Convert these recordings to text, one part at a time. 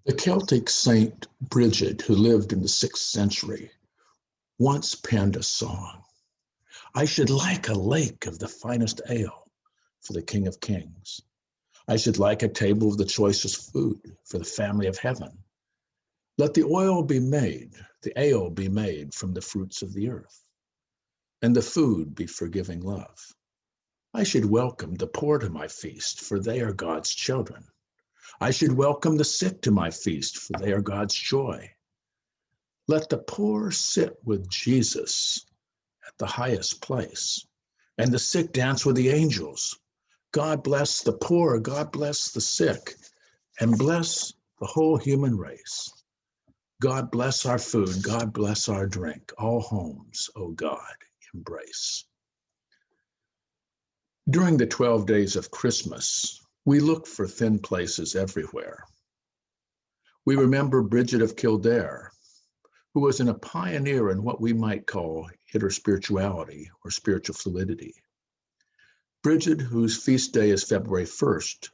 The Celtic saint Brigid, who lived in the 6th century, once penned a song. I should like a lake of the finest ale for the King of Kings. I should like a table of the choicest food for the family of heaven. Let the oil be made, the ale be made from the fruits of the earth, and the food be forgiving love. I should welcome the poor to my feast, for they are God's children. I should welcome the sick to my feast, for they are God's joy. Let the poor sit with Jesus at the highest place, and the sick dance with the angels. God bless the poor, God bless the sick, and bless the whole human race. God bless our food, God bless our drink. All homes, O God, embrace. During the 12 days of Christmas, we look for thin places everywhere. We remember Brigid of Kildare, who was a pioneer in what we might call interspirituality or spiritual fluidity. Brigid, whose feast day is February 1st,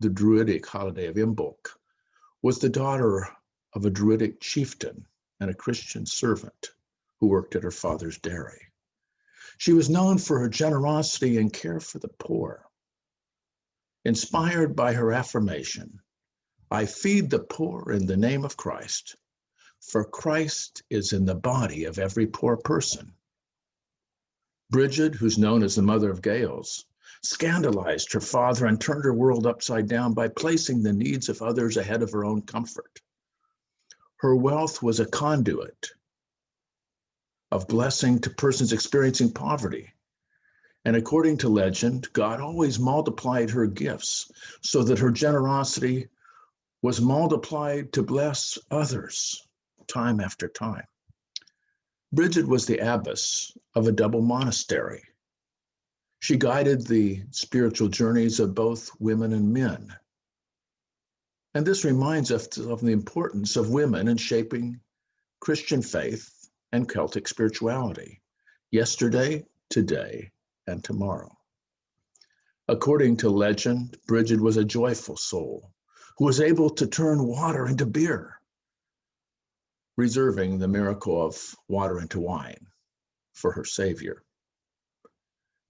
the Druidic holiday of Imbolc, was the daughter of a Druidic chieftain and a Christian servant who worked at her father's dairy. She was known for her generosity and care for the poor. Inspired by her affirmation, I feed the poor in the name of Christ, for Christ is in the body of every poor person. Brigid, who's known as the mother of Gales, scandalized her father and turned her world upside down by placing the needs of others ahead of her own comfort. Her wealth was a conduit of blessing to persons experiencing poverty. And according to legend, God always multiplied her gifts so that her generosity was multiplied to bless others time after time. Brigid was the abbess of a double monastery. She guided the spiritual journeys of both women and men. And this reminds us of the importance of women in shaping Christian faith and Celtic spirituality, yesterday, today, and tomorrow. According to legend, Brigid was a joyful soul who was able to turn water into beer, reserving the miracle of water into wine for her Savior.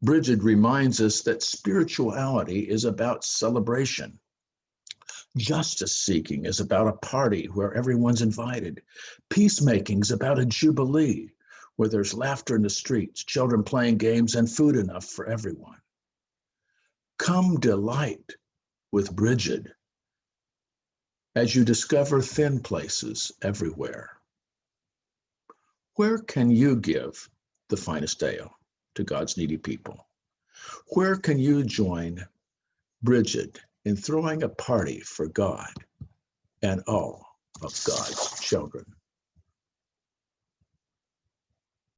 Brigid reminds us that spirituality is about celebration. Justice seeking is about a party where everyone's invited. Peacemaking is about a jubilee where there's laughter in the streets, children playing games, and food enough for everyone. Come delight with Brigid as you discover thin places everywhere. Where can you give the finest ale to God's needy people? Where can you join Brigid in throwing a party for God and all of God's children?